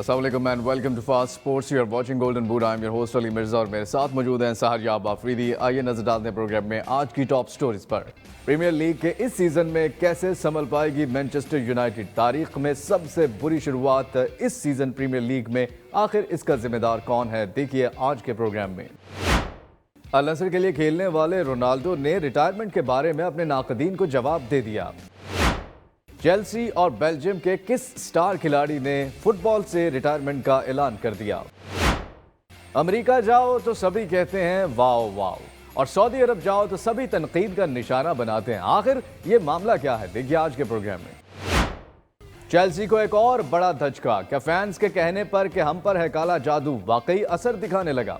अस्सलाम वालेकुम and welcome to fast sports. You are watching golden boot. I am your host Ali Mirza और मेरे साथ मौजूद हैं सहरयाब आफरीदी। आइए नजर डालते हैं प्रोग्राम में आज की टॉप स्टोरीज पर। प्रीमियर लीग के इस सीजन में कैसे संभल पाएगी मैनचेस्टर यूनाइटेड। तारीख में सबसे बुरी शुरुआत इस सीजन प्रीमियर लीग में, आखिर इसका जिम्मेदार कौन है, देखिए आज के प्रोग्राम में। अल नसर के लिए खेलने वाले रोनाल्डो ने रिटायरमेंट के बारे में अपने नाकदीन को जवाब दे दिया। चेल्सी और बेल्जियम के किस स्टार खिलाड़ी ने फुटबॉल से रिटायरमेंट का ऐलान कर दिया। अमेरिका जाओ तो सभी कहते हैं वाओ वाओ, और सऊदी अरब जाओ तो सभी तनकीद का निशाना बनाते हैं। आखिर ये मामला क्या है, देखिए आज के प्रोग्राम में। चेल्सी को एक और बड़ा धचका, क्या फैंस के कहने पर कि हम पर है काला जादू वाकई असर दिखाने लगा।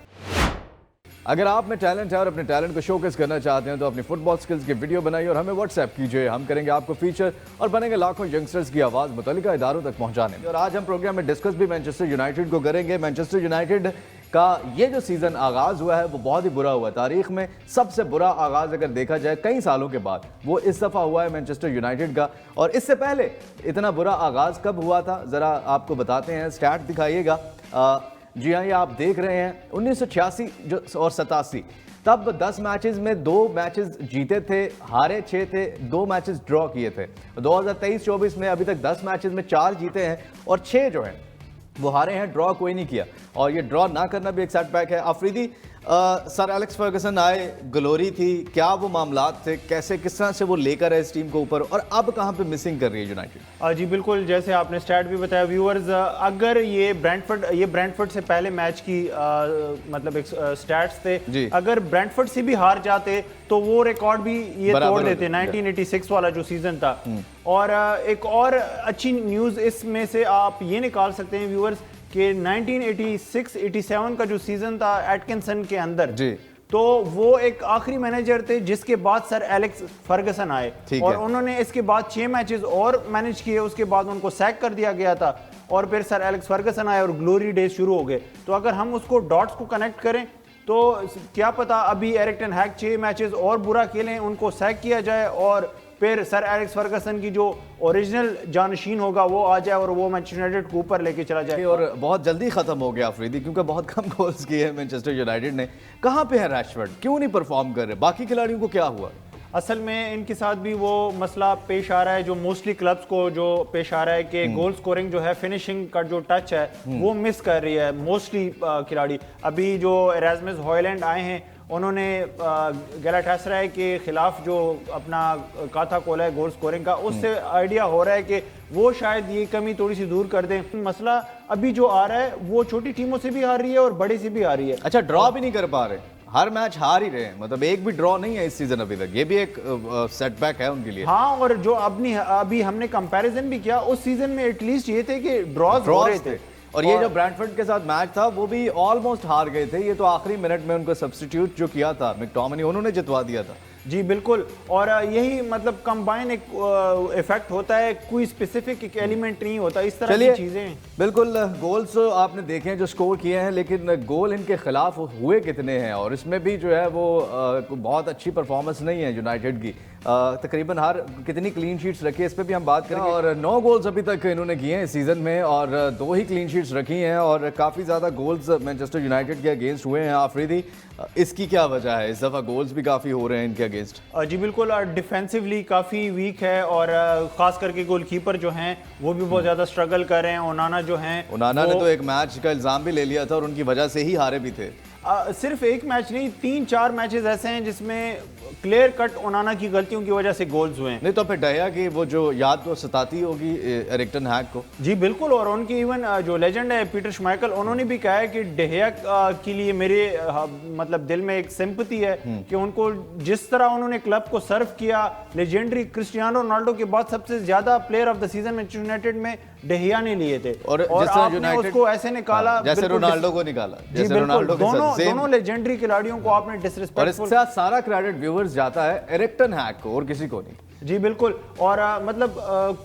अगर आप में टैलेंट है और अपने टैलेंट को शोकेस करना चाहते हैं तो अपनी फुटबॉल स्किल्स की वीडियो बनाइए और हमें व्हाट्सएप कीजिए। हम करेंगे आपको फीचर और बनेंगे लाखों यंगस्टर्स की आवाज़ मुतल्लिका इदारों तक पहुंचाने में। और आज हम प्रोग्राम में डिस्कस भी मैनचेस्टर यूनाइटेड को करेंगे। मैनचेस्टर यूनाइटेड का ये जो सीज़न आगाज़ हुआ है वो बहुत ही बुरा हुआ। तारीख में सबसे बुरा आगाज़ अगर देखा जाए कई सालों के बाद, वो इस दफ़ा हुआ है मैनचेस्टर यूनाइटेड का। और इससे पहले इतना बुरा आगाज़ कब हुआ था, ज़रा आपको बताते हैं, स्टैट दिखाइएगा। जी हाँ, ये आप देख रहे हैं 1986 और 87, तब 10 मैचेस में 2 मैचेस जीते थे, हारे 6 थे, 2 मैचेस ड्रॉ किए थे। 2023-24 में अभी तक 10 मैचेस में 4 जीते हैं और 6 जो हैं वो हारे हैं, ड्रॉ कोई नहीं किया। और ये ड्रॉ ना करना भी एक सेटबैक है। अफरीदी, सर एलेक्स फर्गसन आए, ग्लोरी थी, क्या वो मामलात थे, कैसे किस तरह से वो लेकर है इस टीम को ऊपर, और अब कहाँ पे मिसिंग कर रही है यूनाइटेड? जी बिल्कुल, जैसे आपने स्टैट भी बताया व्यूअर्स, अगर ये ब्रेंटफोर्ड से पहले मैच की मतलब एक स्टैट्स थे, अगर ब्रेंटफोर्ड से भी हार जाते तो वो रिकॉर्ड भी ये तोड़ देते 1986 वाला जो सीजन था। और एक और अच्छी न्यूज़ इसमें से आप ये निकाल सकते हैं व्यूअर्स कि 1986-87 का जो सीजन था एटकिंसन के अंदर जी, तो वो एक आखिरी मैनेजर थे जिसके बाद सर एलेक्स फर्गसन आए और उन्होंने इसके बाद 6 मैचेस और मैनेज किए। उसके बाद उनको सैक कर दिया गया था और फिर सर एलेक्स फर्गसन आए और ग्लोरी डेज शुरू हो गए। तो अगर हम उसको डॉट्स को कनेक्ट करें तो क्या पता अभी एरिक टेन हैग 6 मैचेस और बुरा खेलें, उनको सैक किया जाए और फिर सर एलेक्स फर्गसन की जो ओरिजिनल जानशीन होगा वो आ जाए और वो मैनचेस्टर यूनाइटेड को ऊपर लेके चला जाए। और बहुत जल्दी खत्म हो गया अफरीदी, क्योंकि बहुत कम गोल्स किए हैं मैनचेस्टर यूनाइटेड ने। कहाँ पे है रैशफोर्ड, क्यों नहीं परफॉर्म कर रहे, बाकी खिलाड़ियों को क्या हुआ? असल में इनके साथ भी वो मसला पेश आ रहा है जो मोस्टली क्लब्स को जो पेश आ रहा है कि गोल स्कोरिंग जो है, फिनिशिंग का जो टच है वो मिस कर रही है मोस्टली खिलाड़ी। अभी जो एरास्मस हॉयलैंड आए हैं उन्होंने गैलाटासराय के खिलाफ जो अपना काथा खोला है गोल स्कोरिंग का, उससे आइडिया हो रहा है कि वो शायद ये कमी थोड़ी सी दूर कर दें। मसला अभी जो आ रहा है वो छोटी टीमों से भी आ रही है और बड़ी से भी आ रही है। अच्छा, ड्रॉ भी नहीं कर पा रहे, हर मैच हार ही रहे हैं, मतलब एक भी ड्रॉ नहीं है इस सीजन अभी तक। ये भी एक सेटबैक है उनके लिए। हाँ, और जो अभी हमने कंपैरिजन भी किया, उस सीजन में एटलीस्ट ये थे कि ड्रॉज हो रहे थे। और ये जो ब्रैंटफोर्ड के साथ मैच था वो भी ऑलमोस्ट हार गए थे। ये तो आखिरी मिनट में उनको सब्स्टिट्यूट जो किया था मैकटोमिनी, उन्होंने जितवा दिया था। जी बिल्कुल, और यही मतलब कंबाइन एक इफेक्ट होता है, कोई स्पेसिफिक एक एलिमेंट नहीं होता, इस तरह की चीजें। बिल्कुल, गोल्स आपने देखे हैं जो स्कोर किए हैं, लेकिन गोल इनके खिलाफ हुए कितने हैं, और इसमें भी जो है वो बहुत अच्छी परफॉर्मेंस नहीं है यूनाइटेड की। तकरीबन हर कितनी क्लीन शीट्स रखी है इस पर भी हम बात करेंगे। और 9 गोल्स अभी तक इन्होंने किए हैं इस सीजन में और 2 ही क्लीन शीट्स रखी हैं, और काफ़ी ज़्यादा गोल्स मैनचेस्टर यूनाइटेड के अगेंस्ट हुए हैं। आफरीदी, इसकी क्या वजह है? इस दफ़ा गोल्स भी काफ़ी हो रहे हैं इनके अगेंस्ट। जी बिल्कुल, डिफेंसिवली काफ़ी वीक है और ख़ास करके गोलकीपर जो हैं वो भी बहुत ज़्यादा स्ट्रगल कर रहे हैं। ओनाना जो हैं, ओनाना ने तो एक मैच का इल्ज़ाम भी ले लिया था और उनकी वजह से ही हारे भी थे। सिर्फ एक मैच नहीं, 3-4 मैचेस ऐसे हैं जिसमें क्लियर कट ओनाना की गलतियों की वजह से गोल्स हुए हैं। नहीं तो फिर डया की वो जो याद तो सताती होगी एरिक टेन हैग को। जी बिल्कुल, और उनकी इवन जो लेजेंड है पीटर श्माइकल, उन्होंने भी कहा है कि डेहिया के लिए मेरे मतलब दिल में एक सिंपैथी है कि उनको जिस तरह उन्होंने क्लब को सर्व किया, लेजेंडरी क्रिस्टियानो रोनाल्डो के बाद सबसे ज्यादा player of the season Manchester United में डेहिया ने लिए थे, और आपने उसको ऐसे निकाला जैसे रोनाल्डो को निकाला। जैसे रोनाल्डो दोनों लेजेंडरी खिलाड़ियों को आपने डिसरिस्पेक्टफुल। और इसके साथ सारा क्रेडिट व्यूअर्स जाता है एरिक टेन हैग को और किसी को नहीं। जी बिल्कुल, और मतलब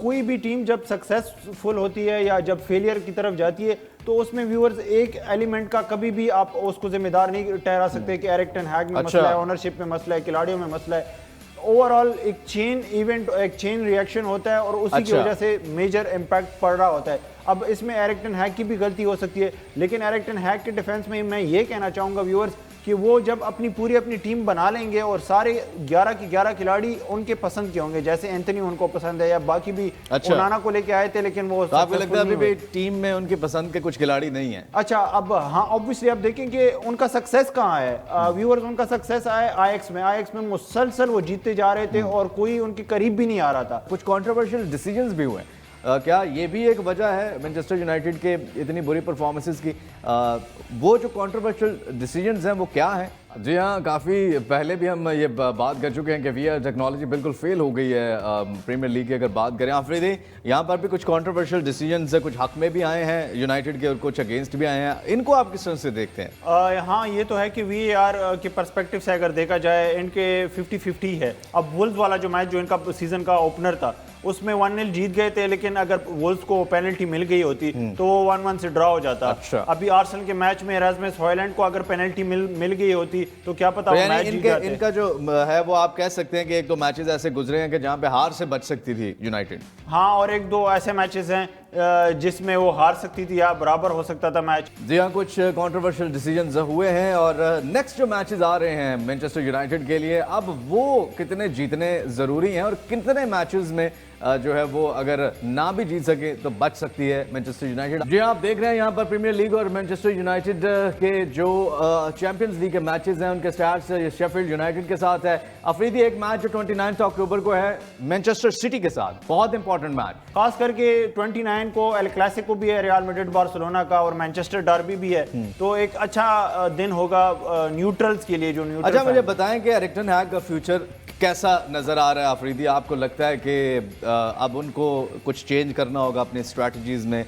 कोई भी टीम जब सक्सेसफुल होती है या जब फेलियर की तरफ जाती है तो उसमें व्यूअर्स एक एलिमेंट का कभी भी आप उसको जिम्मेदार नहीं ठहरा सकते कि एरिक टेन हैग में मसला है, ओनरशिप में मसला है, खिलाड़ियों में मसला है। ओवरऑल एक चेन इवेंट, एक चेन रिएक्शन होता है और उसी की वजह से मेजर इम्पैक्ट पड़ रहा होता है। अब इसमें एरिक टेन हैग की भी गलती हो सकती है, लेकिन एरिक टेन हैग के डिफेंस में मैं ये कहना चाहूंगा व्यूअर्स कि वो जब अपनी टीम बना लेंगे और सारे 11 के 11 खिलाड़ी उनके पसंद के होंगे, जैसे एंथनी उनको पसंद है या बाकी भी ओनाना को लेके आए थे, लेकिन वो आपको लगता है अभी भी टीम में उनकी पसंद के कुछ खिलाड़ी नहीं है? अच्छा, अब हाँ ऑब्वियसली अब देखें कि उनका सक्सेस कहाँ है व्यूअर्स। उनका सक्सेस आया आईएक्स में मुसलसल वो जीतते जा रहे थे और कोई उनके करीब भी नहीं आ रहा था। कुछ कंट्रोवर्शियल डिसीजंस भी हुए। क्या ये भी एक वजह है मैनचेस्टर यूनाइटेड के इतनी बुरी परफॉर्मेंसेस की? वो जो कंट्रोवर्शियल डिसीजंस हैं वो क्या हैं? जी हाँ, काफ़ी पहले भी हम ये बात कर चुके हैं कि वीआर टेक्नोलॉजी बिल्कुल फेल हो गई है प्रीमियर लीग की। अगर बात करें आफरीदी, यहाँ पर भी कुछ कंट्रोवर्शियल डिसीजंस है, कुछ हक में भी आए हैं यूनाइटेड के और कुछ अगेंस्ट भी आए हैं। इनको आप किस तरह से देखते हैं? हाँ, ये तो है कि वीआर के पर्सपेक्टिव से अगर देखा जाए इनके 50-50 है। अब वुल्व्स वाला जो मैच जो इनका सीजन का ओपनर था उसमें 1-0 जीत गए थे, लेकिन अगर वुल्व्स को पेनल्टी मिल गई होती तो वो 1-1 से ड्रॉ हो जाता। अच्छा। अभी आर्सेनल के मैच में रासमस हॉयलैंड को अगर पेनल्टी मिल गई होती तो क्या पता तो मैच जीत जाते। इनका जो है वो आप कह सकते हैं कि एक दो मैचेस ऐसे गुजरे हैं कि जहां पे हार से बच सकती थी यूनाइटेड। हाँ, और एक दो ऐसे मैचेस हैं जिसमें वो हार सकती थी या बराबर हो सकता था मैच। जी हाँ, कुछ कंट्रोवर्शियल डिसीजंस हुए हैं और नेक्स्ट जो मैचेस आ रहे हैं मैनचेस्टर यूनाइटेड के लिए, अब वो कितने जीतने जरूरी हैं और कितने मैचेस में जो है वो अगर ना भी जीत सके तो बच सकती है मैनचेस्टर यूनाइटेड। जी आप देख रहे हैं यहाँ पर प्रीमियर लीग और मैनचेस्टर यूनाइटेड के जो चैंपियंस लीग के मैचेस हैं उनके स्टार्ट्स शेफील्ड यूनाइटेड के साथ है। अफरीदी, एक मैच जो 29 अक्टूबर को है मैनचेस्टर सिटी के साथ, बहुत इंपॉर्टेंट मैच, खास करके 29 को एल क्लासिको भी है रियल मैड्रिड बार्सिलोना का और मैनचेस्टर डर्बी भी है, तो एक अच्छा दिन होगा न्यूट्रल्स के लिए जो न्यूट्रल। अच्छा, मुझे बताएं कि एरिक टेन हैग का फ्यूचर कैसा नजर आ रहा है अफरीदी? आपको लगता है कि अब उनको कुछ चेंज करना होगा अपनी स्ट्रैटेजीज में?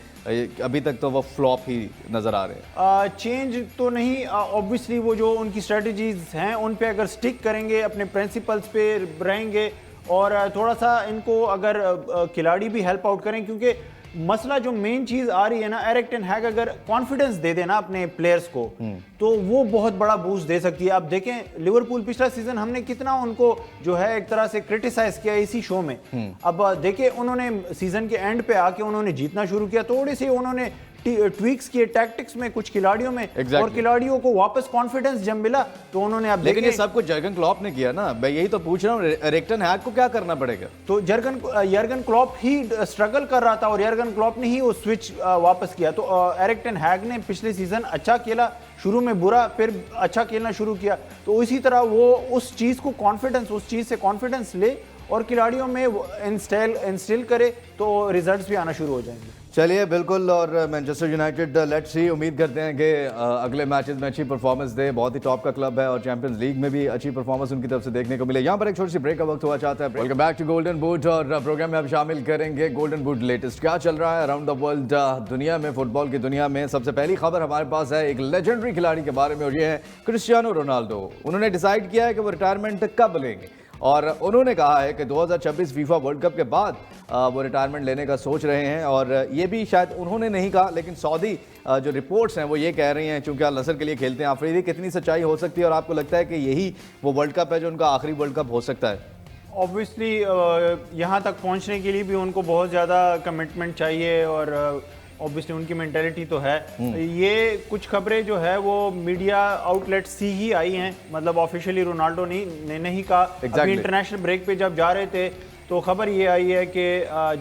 अभी तक तो वो फ्लॉप ही नजर आ रहे हैं। चेंज तो नहीं, ऑब्वियसली वो जो उनकी स्ट्रैटेजीज हैं उन पे अगर स्टिक करेंगे, अपने प्रिंसिपल्स पे रहेंगे और थोड़ा सा इनको अगर खिलाड़ी भी हेल्प आउट करें, क्योंकि मसला जो मेन चीज आ रही है ना, एरिक टेन हैग अगर कॉन्फिडेंस दे देना अपने प्लेयर्स को तो वो बहुत बड़ा बूस्ट दे सकती है। अब देखें लिवरपूल पिछला सीजन हमने कितना उनको जो है एक तरह से क्रिटिसाइज किया इसी शो में। अब देखिए उन्होंने सीजन के एंड पे आके उन्होंने जीतना शुरू किया, थोड़ी सी उन्होंने ट्वीक्स किए टैक्टिक्स में, कुछ खिलाड़ियों में और खिलाड़ियों को वापस कॉन्फिडेंस जब मिला तो उन्होंने अब लेकिन ये सब कुछ जर्गन क्लॉप ने किया ना, मैं यही तो पूछ रहा हूँ एरिक टेन हैग को क्या करना पड़ेगा? तो यर्गन क्लॉप ही स्ट्रगल कर रहा था और यर्गन क्लॉप ने ही वो स्विच वापस किया। तो एरिक टेन हैग ने पिछले सीजन अच्छा खेला, शुरू में बुरा, फिर अच्छा खेलना शुरू किया, तो इसी तरह वो उस चीज से कॉन्फिडेंस ले और खिलाड़ियों में इंस्टिल करे तो रिजल्ट्स भी आना शुरू हो जाएंगे। चलिए बिल्कुल, और मैनचेस्टर यूनाइटेड लेट्स सी, उम्मीद करते हैं कि अगले मैचेस में अच्छी परफॉर्मेंस दे। बहुत ही टॉप का क्लब है और चैंपियंस लीग में भी अच्छी परफॉर्मेंस उनकी तरफ से देखने को मिले। यहाँ पर एक छोटी सी ब्रेक का वक्त हुआ चाहता है। Welcome back to golden boot और प्रोग्राम में अब शामिल करेंगे गोल्डन बूट लेटेस्ट क्या चल रहा है अराउंड द वर्ल्ड, दुनिया में, फुटबॉल की दुनिया में। सबसे पहली खबर हमारे पास है एक लेजेंडरी खिलाड़ी के बारे में और ये है क्रिस्टियानो रोनाल्डो। उन्होंने डिसाइड किया है कि वो रिटायरमेंट कब लेंगे और उन्होंने कहा है कि 2026 फीफा वर्ल्ड कप के बाद वो रिटायरमेंट लेने का सोच रहे हैं। और ये भी शायद उन्होंने नहीं कहा, लेकिन सऊदी जो रिपोर्ट्स हैं वो ये कह रही हैं, चूंकि अल नसर के लिए खेलते हैं। आफरीदी, कितनी सच्चाई हो सकती है और आपको लगता है कि यही वो वर्ल्ड कप है जो उनका आखिरी वर्ल्ड कप हो सकता है? ऑब्वियसली यहाँ तक पहुँचने के लिए भी उनको बहुत ज़्यादा कमिटमेंट चाहिए और ऑब्वियसली उनकी मेंटेलिटी तो है। ये कुछ खबरें जो है वो मीडिया आउटलेट से ही आई हैं, मतलब ऑफिशियली रोनाल्डो ने नहीं कहा। अभी इंटरनेशनल ब्रेक पे जब जा रहे थे तो खबर ये आई है कि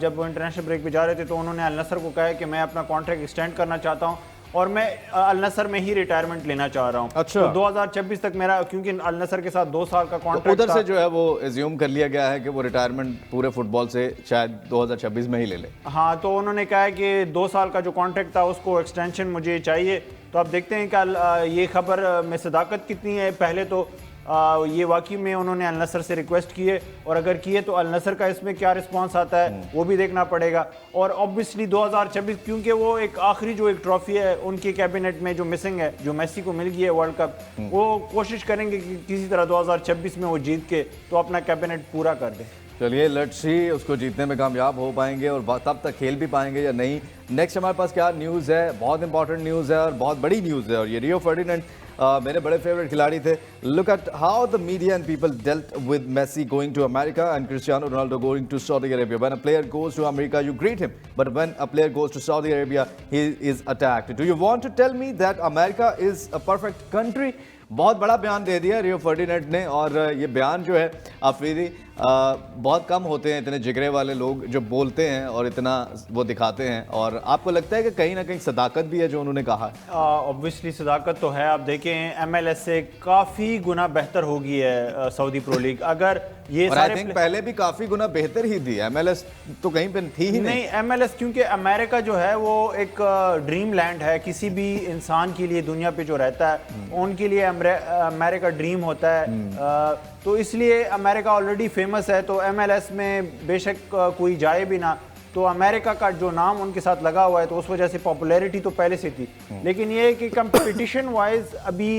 जब वो इंटरनेशनल ब्रेक पे जा रहे थे तो उन्होंने अल नसर को कहा है कि मैं अपना कॉन्ट्रैक्ट एक्सटेंड करना चाहता हूँ और मैं अल नसर में ही रिटायरमेंट लेना चाह रहा हूँ। अच्छा। तो 2026 तक मेरा, क्योंकि अल नसर के साथ 2 साल का कॉन्ट्रैक्ट उधर से जो है वो एज्यूम कर लिया गया है कि वो रिटायरमेंट पूरे फुटबॉल से शायद 2026 में ही ले ले। हाँ, तो उन्होंने कहा है कि 2 साल का जो कॉन्ट्रैक्ट था उसको एक्सटेंशन मुझे चाहिए। तो अब देखते हैं कि ये खबर में सदाकत कितनी है। पहले तो ये वाकई में उन्होंने अल नसर से रिक्वेस्ट की है और अगर किए तो अल नसर का इसमें क्या रिस्पांस आता है वो भी देखना पड़ेगा। और ऑब्वियसली 2026, क्योंकि वो एक आखिरी जो एक ट्रॉफी है उनके कैबिनेट में जो मिसिंग है, जो मेसी को मिल गई है वर्ल्ड कप, वो कोशिश करेंगे कि किसी तरह 2026 में वो जीत के तो अपना कैबिनेट पूरा कर दे। चलिए लेट्स सी उसको जीतने में कामयाब हो पाएंगे और तब तक खेल भी पाएंगे या नहीं। नेक्स्ट हमारे पास क्या न्यूज़ है? बहुत इंपॉर्टेंट न्यूज़ है और बहुत बड़ी न्यूज़ है और ये रियो फर्डिनेंड मेरे बड़े फेवरेट खिलाड़ी थे। Look at how the media and people dealt with Messi going to America and Cristiano Ronaldo going to Saudi Arabia. When a player goes to America you greet him, but when a player goes to Saudi Arabia he is attacked. Do you want to tell me that America is a perfect country? बहुत बड़ा बयान दे दिया रियो Ferdinand ने, और ये बयान जो है अफरीदी बहुत कम होते हैं इतने जिगरे वाले लोग जो बोलते हैं और इतना वो दिखाते हैं। और आपको लगता है कि कहीं ना कहीं सदाकत भी है जो उन्होंने कहा? ऑब्वियसली सदाकत तो है। आप देखें MLS से काफ़ी गुना बेहतर होगी है सऊदी प्रो लीग। अगर ये और आई थिंक पहले भी काफ़ी गुना बेहतर ही थी, MLS तो कहीं पे थी ही नहीं। MLS क्योंकि अमेरिका जो है वो एक ड्रीम लैंड है किसी भी इंसान के लिए दुनिया पे जो रहता है उनके लिए अमेरिका ड्रीम होता है। तो इसलिए अमेरिका ऑलरेडी फेमस है, तो MLS में बेशक कोई जाए भी ना तो अमेरिका का जो नाम उनके साथ लगा हुआ है तो उस वजह से पॉपुलैरिटी तो पहले से थी। लेकिन ये है कि कंपटीशन वाइज अभी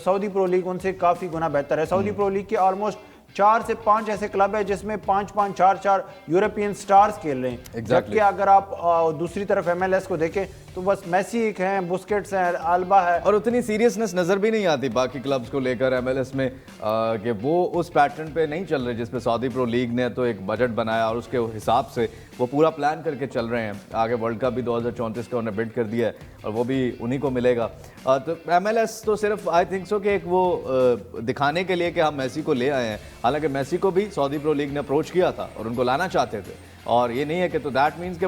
सऊदी प्रो लीग उनसे काफ़ी गुना बेहतर है। सऊदी प्रो लीग के ऑलमोस्ट 4 से 5 ऐसे क्लब है जिसमें 5-5, 4-4 यूरोपियन स्टार्स खेल रहे हैं। जबकि अगर आप दूसरी तरफ MLS को देखें तो बस मेसी एक हैं, बुस्केट्स हैं, अल्बा है, और उतनी सीरियसनेस नजर भी नहीं आती बाकी क्लब्स को लेकर MLS में कि वो उस पैटर्न पे नहीं चल रहे जिस पे सऊदी प्रो लीग ने तो एक बजट बनाया और उसके हिसाब से वो पूरा प्लान करके चल रहे हैं। आगे वर्ल्ड कप भी 2034 का उन्होंने बिड कर दिया है और वो भी उन्हीं को मिलेगा। तो MLS तो सिर्फ आई थिंक सो कि एक वो दिखाने के लिए कि हम मेसी को ले आए हैं, हालांकि मेसी को भी सऊदी प्रो लीग ने अप्रोच किया था और उनको लाना चाहते थे। और ये नहीं है कि तो दैट मीन्स कि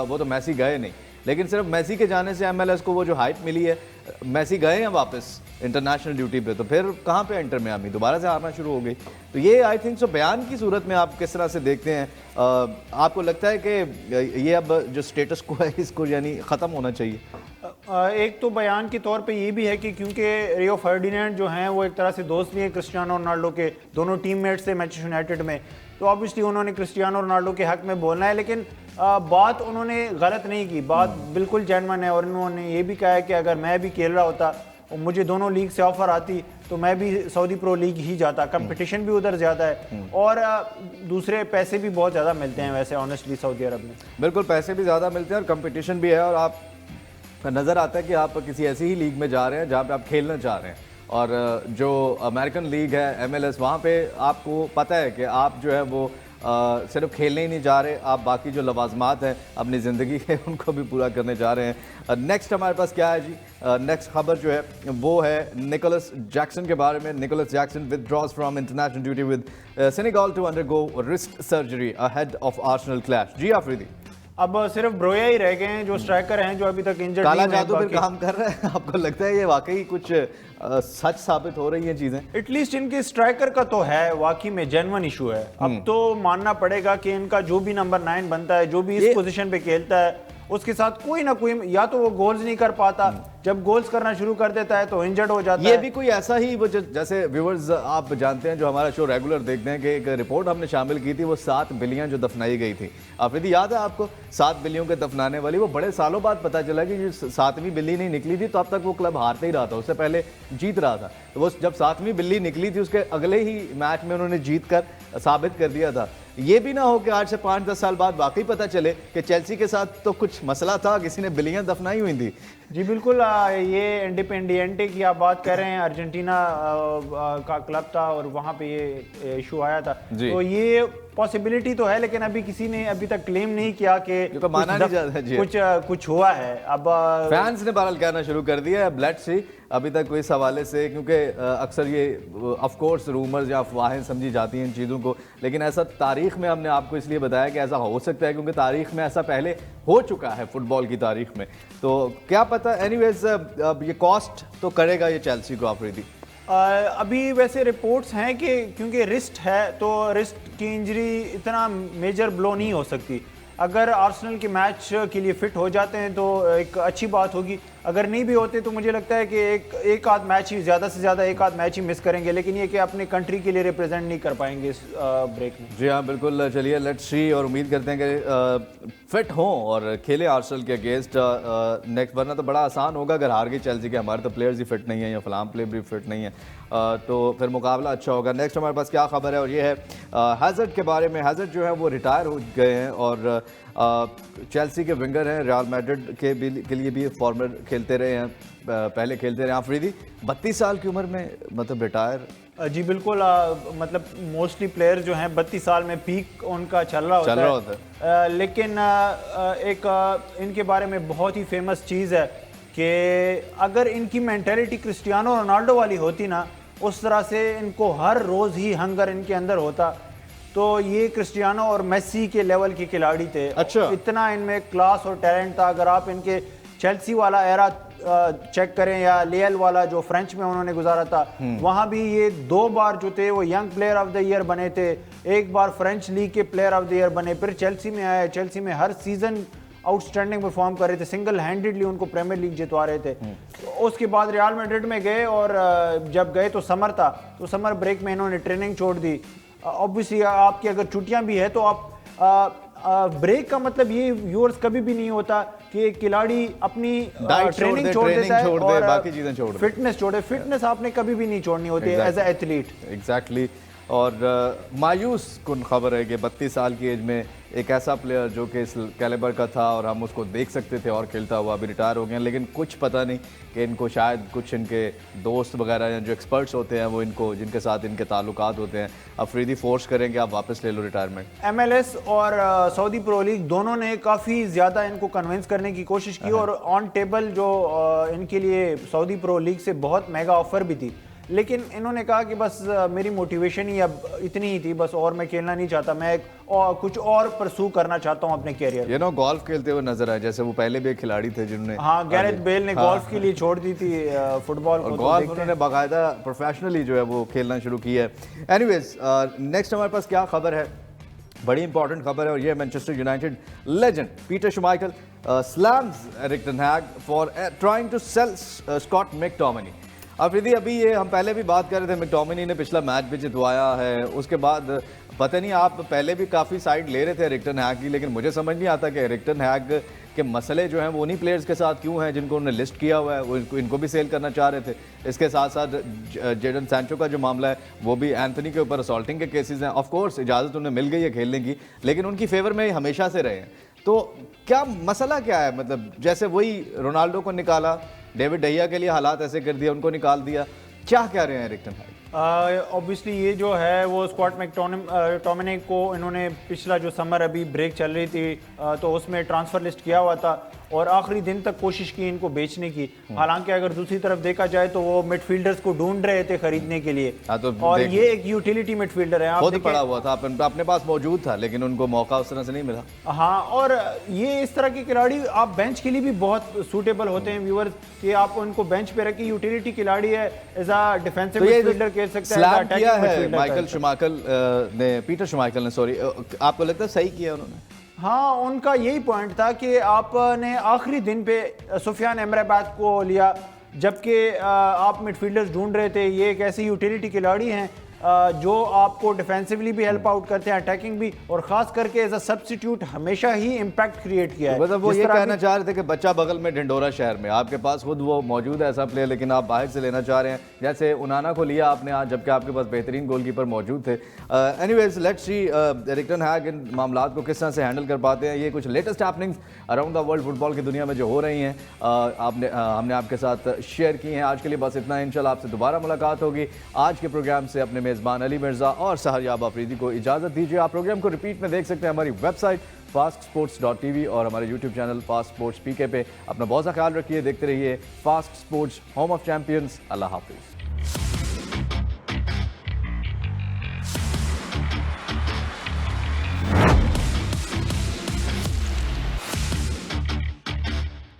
वो तो मेसी गए नहीं, लेकिन सिर्फ मेसी के जाने से MLS को वो जो हाइप मिली है, मेसी गए हैं वापस इंटरनेशनल ड्यूटी पे, तो फिर कहाँ पे इंटर मियामी दोबारा से हारना शुरू हो गई। तो ये आई थिंक सो बयान की सूरत में आप किस तरह से देखते हैं? आपको लगता है कि ये अब जो स्टेटस को है इसको यानी ख़त्म होना चाहिए? एक तो बयान के तौर पे ये भी है कि क्योंकि रियो फर्डिनेंड जो हैं वो एक तरह से दोस्त भी हैं क्रिस्टियानो रोनाल्डो के, दोनों टीममेट्स थे मैनचेस्टर यूनाइटेड में, तो ऑब्वियसली उन्होंने क्रिस्टियानो रोनाल्डो के हक में बोलना है। लेकिन बात उन्होंने गलत नहीं की, बात बिल्कुल जेन्युइन है। और उन्होंने ये भी कहा है कि अगर मैं भी खेल रहा होता और मुझे दोनों लीग से ऑफर आती तो मैं भी सऊदी प्रो लीग ही जाता। कंपटीशन भी उधर ज़्यादा है और दूसरे पैसे भी बहुत ज़्यादा मिलते हैं वैसे ऑनेस्टली सऊदी अरब में। बिल्कुल, पैसे भी ज़्यादा मिलते हैं और कंपटीशन भी है, और आप नज़र आता है कि आप किसी ऐसी ही लीग में जा रहे हैं जहाँ पे आप खेलना चाह रहे हैं। और जो अमेरिकन लीग है MLS, वहाँ पे आपको पता है कि आप जो है वो सिर्फ खेलने ही नहीं जा रहे, आप बाकी जो लवाजमात हैं अपनी ज़िंदगी के उनको भी पूरा करने जा रहे हैं। नेक्स्ट हमारे पास क्या है जी? नेक्स्ट खबर जो है वो है निकोलस जैक्सन के बारे में। Nicolas Jackson withdraws from international duty with Senegal to undergo wrist surgery ahead of Arsenal clash. जी आफरीदी, अब सिर्फ ब्रोया ही रह गए हैं जो स्ट्राइकर हैं जो अभी तक इंजर्ड काला जादू फिर काम कर रहा है? आपको लगता है ये वाकई कुछ सच साबित हो रही है चीजें? एटलीस्ट इनके स्ट्राइकर का तो है, वाकई में जेन्युइन इशू है। अब तो मानना पड़ेगा कि इनका जो भी नंबर 9 बनता है, जो भी इस पोजीशन पे खेलता है, उसके साथ कोई ना कोई या तो वो गोल्स नहीं कर पाता, जब गोल्स करना शुरू कर देता है तो इंजर्ड हो जाता है। ये भी कोई ऐसा ही वो जैसे व्यूअर्स आप जानते हैं जो हमारा शो रेगुलर देखते हैं कि एक रिपोर्ट हमने शामिल की थी, वो 7 बिल्लियां जो दफनाई गई थी। आफरीदी याद है आपको 7 बिल्लियों के दफनाने वाली? वो बड़े सालों बाद पता चला कि जो 7वीं बिल्ली नहीं निकली थी तो अब तक वो क्लब हारते ही रहा था, उससे पहले जीत रहा था। तो वो जब 7वीं बिल्ली निकली थी उसके अगले ही मैच में उन्होंने जीत कर साबित कर दिया था। ये भी ना हो कि आज से 5-10 साल बाद वाकई पता चले कि चेल्सी के साथ तो कुछ मसला था, किसी ने बिल्लियां दफनाई हुई थी। जी बिल्कुल, ये इंडिपेंडिएंटे की आप बात कर रहे हैं, अर्जेंटीना का क्लब था और वहाँ पे ये इशू आया था। तो ये पॉसिबिलिटी तो है, लेकिन अभी किसी ने अभी तक क्लेम नहीं किया कि माना नहीं जाता जी कुछ हुआ है। अब फैंस ने बहरहाल कहना शुरू कर दिया है ब्लड सी अभी तक इस हवाले से, क्योंकि अक्सर ये ऑफ कोर्स रूमर्स या अफवाहें समझी जाती हैं इन चीज़ों को, लेकिन ऐसा तारीख में हमने आपको इसलिए बताया कि ऐसा हो सकता है क्योंकि तारीख में ऐसा पहले हो चुका है फुटबॉल की तारीख में। तो क्या पता, एनीवेज अब ये कॉस्ट तो करेगा ये चेल्सी को आफरीदी। अभी वैसे रिपोर्ट्स हैं कि क्योंकि रिस्ट है तो रिस्ट की इंजरी इतना मेजर ब्लो नहीं हो सकती। अगर आर्सेनल के मैच के लिए फिट हो जाते हैं तो एक अच्छी बात होगी, अगर नहीं भी होते तो मुझे लगता है कि एक आध मैच ही, ज़्यादा से ज़्यादा एक आध मैच ही मिस करेंगे, लेकिन ये कि अपने कंट्री के लिए रिप्रेजेंट नहीं कर पाएंगे इस ब्रेक में। जी हाँ बिल्कुल, चलिए लेट्स सी और उम्मीद करते हैं कि फिट हों और खेले आर्सेनल के अगेंस्ट नेक्स्ट। वरना तो बड़ा आसान होगा अगर हार गई चेल्सी के, हमारे तो प्लेयर्स ही फिट नहीं है या फलाम प्लेयर भी फिट नहीं है, तो फिर मुकाबला अच्छा होगा। नेक्स्ट हमारे पास क्या खबर है और ये है हैजर्ड के बारे में। हैजर्ड जो है वो रिटायर हो गए हैं और चेल्सी के विंगर हैं, रियल मैड्रिड के लिए भी फॉर्मर खेलते रहे हैं, पहले खेलते रहे आफरीदी, 32 साल की उम्र में मतलब रिटायर। जी बिल्कुल, मतलब मोस्टली प्लेयर जो हैं 32 साल में पीक उनका चल रहा होता है। लेकिन एक इनके बारे में बहुत ही फेमस चीज़ है कि अगर इनकी मेंटालिटी क्रिस्टियानो रोनाल्डो वाली होती ना, उस तरह से इनको हर रोज़ ही हंगर इनके अंदर होता, तो ये क्रिस्टियानो और मेसी के लेवल के खिलाड़ी थे। अच्छा, इतना इनमें क्लास और टैलेंट था। अगर आप इनके चेल्सी वाला एरा चेक करें या लियल वाला जो फ्रेंच में उन्होंने गुजारा था, वहां भी ये 2 बार जो थे वो young player of the year बने थे, 1 बार फ्रेंच लीग के प्लेयर ऑफ द ईयर बने, फिर चेल्सी में आए, चेल्सी में हर सीजन आउटस्टैंडिंग परफॉर्म कर रहे थे, सिंगल हैंडेडली उनको प्रीमियर लीग जितवा रहे थे। उसके बाद रियल मैड्रिड में गए और जब गए तो समर था, तो समर ब्रेक में इन्होंने ट्रेनिंग छोड़ दी। ऑब्वियसली आपकी अगर छुट्टियां भी है तो आप ब्रेक का मतलब ये व्यूअर्स कभी भी नहीं होता कि एक खिलाड़ी अपनी ट्रेनिंग छोड़ देता है और बाकी चीजें छोड़ दे, फिटनेस छोड़े। फिटनेस आपने कभी भी नहीं छोड़नी होती है एज ए एथलीट। एग्जैक्टली। और मायूस कुन खबर है कि 32 साल की एज में एक ऐसा प्लेयर जो कि इस कैलिबर का था और हम उसको देख सकते थे और खेलता हुआ, अभी रिटायर हो गए हैं। लेकिन कुछ पता नहीं कि इनको शायद कुछ इनके दोस्त वगैरह या जो एक्सपर्ट्स होते हैं वो इनको, जिनके साथ इनके ताल्लुकात होते हैं, अफरीदी फोर्स करेंगे आप वापस ले लो रिटायरमेंट। MLS और सऊदी प्रो लीग दोनों ने काफ़ी ज़्यादा इनको कन्विंस करने की कोशिश की और ऑन टेबल जो इनके लिए सऊदी प्रो लीग से बहुत मेगा ऑफर भी थी, लेकिन इन्होंने कहा कि बस मेरी मोटिवेशन ही अब इतनी ही थी, बस और मैं खेलना नहीं चाहता, मैं कुछ और परसू करना चाहता हूं अपने कैरियर। ये गोल्फ खेलते हुए नजर आए, जैसे वो पहले भी एक खिलाड़ी थे जिन्होंने, हाँ, गैरेथ बेल ने गोल्फ के लिए छोड़ दी थी फुटबॉल को, गोल्फ उन्होंने बाकायदा प्रोफेशनली जो है वो खेलना शुरू किया है। एनीवेज, नेक्स्ट हमारे पास क्या खबर है, बड़ी इंपॉर्टेंट खबर है, और ये Manchester United legend Peter Schmeichel slams Erik ten Hag for trying to sell Scott McTominay. Afridi, अभी ये हम पहले भी बात कर रहे थे, मैकटोमिनी ने पिछला मैच भी जितवाया है, उसके बाद पता नहीं आप पहले भी काफ़ी साइड ले रहे थे एरिक टेन हैग की, लेकिन मुझे समझ नहीं आता कि एरिक टेन हैग के मसले जो हैं वो उन्हीं प्लेयर्स के साथ क्यों हैं जिनको उन्होंने लिस्ट किया हुआ है, वो इनको भी सेल करना चाह रहे थे। इसके साथ साथ जेडन सैंचो का जो मामला है वो भी एंथनी के ऊपर असॉल्टिंग के केसेस हैं। ऑफ कोर्स इजाज़त उन्हें मिल गई है खेलने की, लेकिन उनकी फेवर में हमेशा से रहे हैं। तो क्या मसला क्या है, मतलब जैसे वही रोनाल्डो को निकाला, डेविड डहिया के लिए हालात ऐसे कर दिया, उनको निकाल दिया, क्या कह रहे हैं एरिक टेन हैग? ऑब्वियसली ये जो है वो स्कॉट मैकटोमिनी को इन्होंने पिछला जो समर अभी ब्रेक चल रही थी तो उसमें ट्रांसफ़र लिस्ट किया हुआ था और आखिरी दिन तक कोशिश की इनको बेचने की। हालांकि अगर दूसरी तरफ देखा जाए तो वो मिडफील्डर्स को ढूंढ रहे थे खरीदने के लिए, तो और ये एक यूटिलिटी मिडफील्डर है, खुद पड़ा हुआ था, अपने पास मौजूद था, लेकिन उनको मौका उस तरह से नहीं मिला। हाँ, और ये इस तरह के खिलाड़ी आप बेंच के लिए भी बहुत सूटेबल होते हैं व्यूअर्स, कि आप उनको बेंच पे रखिए, यूटिलिटी खिलाड़ी है, एज अ डिफेंसिव मिडफील्डर खेल सकता है। माइकल शुमाइकल ने, पीटर शुमाइकल ने, सॉरी, आपको लगता है सही किया उन्होंने? हाँ, उनका यही पॉइंट था कि आपने आखिरी दिन पे सुफियान एमराबाद को लिया, जबकि आप मिडफील्डर्स ढूंढ रहे थे। ये एक ऐसी यूटिलिटी खिलाड़ी हैं जो आपको डिफेंसिवली भी हेल्प आउट करते हैं, अटैकिंग भी, और खास करके एज अ सब्स्टिट्यूट हमेशा ही इम्पैक्ट क्रिएट किया है। मतलब वो ये कहना चाह रहे थे कि बच्चा बगल में ढिंडोरा शहर में, आपके पास खुद वो मौजूद है ऐसा प्लेयर, लेकिन आप बाहर से लेना चाह रहे हैं। जैसे उनाना को लिया आपने आज, जबकि आपके पास बेहतरीन गोलकीपर मौजूद थे। Anyways, let's see Erik ten Hag इन मामलात को किस तरह से हैंडल कर पाते हैं। ये कुछ latest happenings around the world football की दुनिया में जो हो रही हैं हमने आपके साथ शेयर की हैं। आज के लिए बस इतना, इंशाल्लाह आपसे दोबारा मुलाकात होगी। आज के प्रोग्राम से अपने मेज़बान अली मिर्ज़ा और सहरयाब अफरीदी को इजाज़त दीजिए। आप प्रोग्राम को रिपीट में देख सकते हैं हमारी वेबसाइट fastsports.tv और हमारे YouTube channel fast sports PK पे। अपना बहुत सा ख्याल रखिए, देखते रहिए fast sports, home of champions. अल्लाह हाफिज़।